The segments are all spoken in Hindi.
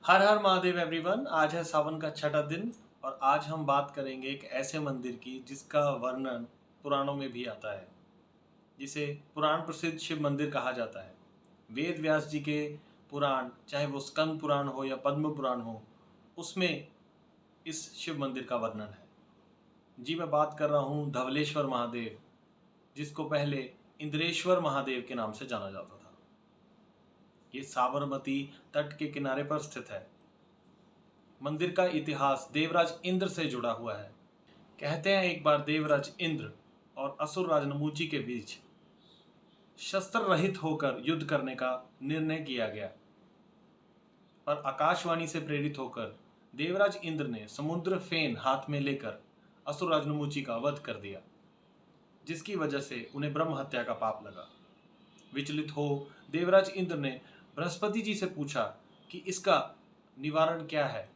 हर हर महादेव एवरीवन। आज है सावन का छठा दिन और आज हम बात करेंगे एक ऐसे मंदिर की जिसका वर्णन पुराणों में भी आता है, जिसे पुराण प्रसिद्ध शिव मंदिर कहा जाता है। वेद व्यास जी के पुराण, चाहे वो स्कंद पुराण हो या पद्म पुराण हो, उसमें इस शिव मंदिर का वर्णन है। जी, मैं बात कर रहा हूँ धवलेश्वर महादेव, जिसको पहले इंद्रेश्वर महादेव के नाम से जाना जाता था। ये साबरमती तट के किनारे पर स्थित है। मंदिर का इतिहास देवराज इंद्र से जुड़ा हुआ है। कहते हैं एक बार देवराज इंद्र और असुर राज नमूची के बीच शस्त्र रहित होकर युद्ध करने का निर्णय किया गया और आकाशवाणी से प्रेरित होकर देवराज इंद्र ने समुद्र फेन हाथ में लेकर असुर राज नमूची का वध कर दिया, जिसकी वजह से उन्हें ब्रह्म हत्या का पाप लगा। विचलित हो देवराज इंद्र ने बृहस्पति जी से पूछा कि इसका निवारण क्या है।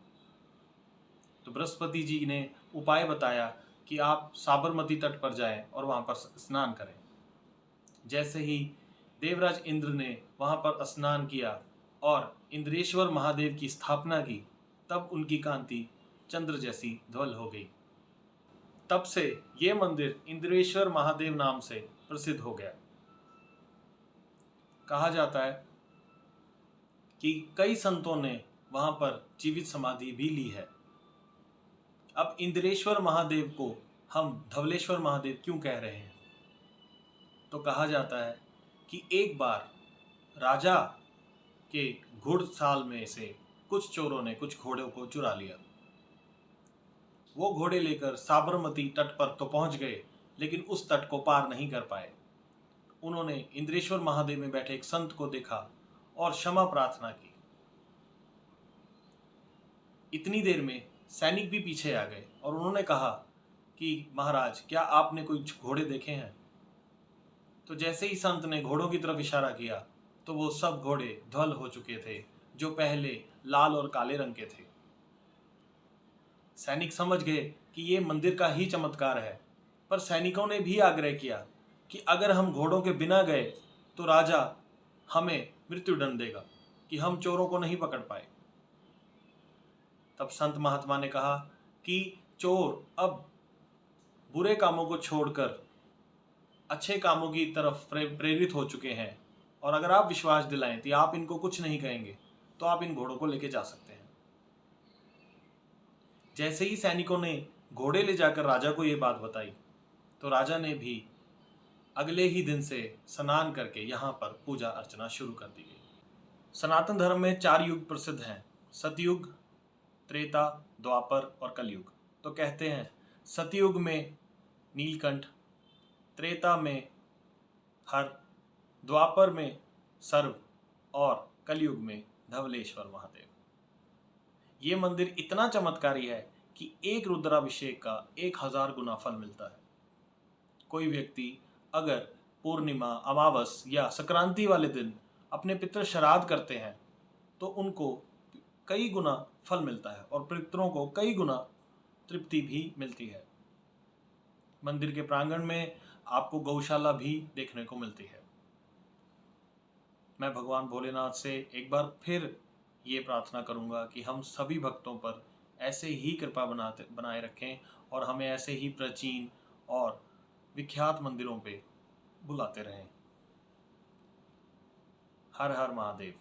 तो बृहस्पति जी ने उपाय बताया कि आप साबरमती तट पर जाएं और वहां पर स्नान करें। जैसे ही देवराज इंद्र ने वहां पर स्नान किया और इंद्रेश्वर महादेव की स्थापना की, तब उनकी कांति चंद्र जैसी ध्वल हो गई। तब से ये मंदिर इंद्रेश्वर महादेव नाम से प्रसिद्ध हो गया। कहा जाता है कि कई संतों ने वहां पर जीवित समाधि भी ली है। अब इंद्रेश्वर महादेव को हम धवलेश्वर महादेव क्यों कह रहे हैं? तो कहा जाता है कि एक बार राजा के घुड़साल में से कुछ चोरों ने कुछ घोड़ों को चुरा लिया। वो घोड़े लेकर साबरमती तट पर तो पहुंच गए, लेकिन उस तट को पार नहीं कर पाए। उन्होंने इंद्रेश्वर महादेव में बैठे एक संत को देखा और क्षमा प्रार्थना की। इतनी देर में सैनिक भी पीछे आ गए और उन्होंने कहा कि महाराज, क्या आपने कोई घोड़े देखे हैं? तो जैसे ही संत ने घोड़ों की तरफ इशारा किया तो वो सब घोड़े ध्वल हो चुके थे, जो पहले लाल और काले रंग के थे। सैनिक समझ गए कि ये मंदिर का ही चमत्कार है, पर सैनिकों ने भी आग्रह किया कि अगर हम घोड़ों के बिना गए तो राजा हमें मृत्युदंड देगा कि हम चोरों को नहीं पकड़ पाए। तब संत महात्मा ने कहा कि चोर अब बुरे कामों को छोड़कर अच्छे कामों की तरफ प्रेरित हो चुके हैं, और अगर आप विश्वास दिलाएं कि आप इनको कुछ नहीं कहेंगे तो आप इन घोड़ों को लेके जा सकते हैं। जैसे ही सैनिकों ने घोड़े ले जाकर राजा को ये बात बताई, तो राजा ने भी अगले ही दिन से स्नान करके यहाँ पर पूजा अर्चना शुरू कर दी गई। सनातन धर्म में 4 युग प्रसिद्ध हैं: सतयुग, त्रेता, द्वापर और कलयुग। तो कहते हैं सतयुग में नीलकंठ, त्रेता में हर, द्वापर में सर्व और कलयुग में धवलेश्वर महादेव। ये मंदिर इतना चमत्कारी है कि एक रुद्राभिषेक का 1000 गुना फल मिलता है। कोई व्यक्ति अगर पूर्णिमा, अमावस या संक्रांति वाले दिन अपने पितृ श्राद्ध करते हैं तो उनको कई गुना फल मिलता है और पितरों को कई गुना तृप्ति भी मिलती है। मंदिर के प्रांगण में आपको गौशाला भी देखने को मिलती है। मैं भगवान भोलेनाथ से एक बार फिर ये प्रार्थना करूंगा कि हम सभी भक्तों पर ऐसे ही कृपा बनाए रखें और हमें ऐसे ही प्राचीन और विख्यात मंदिरों पे बुलाते रहें। हर हर महादेव।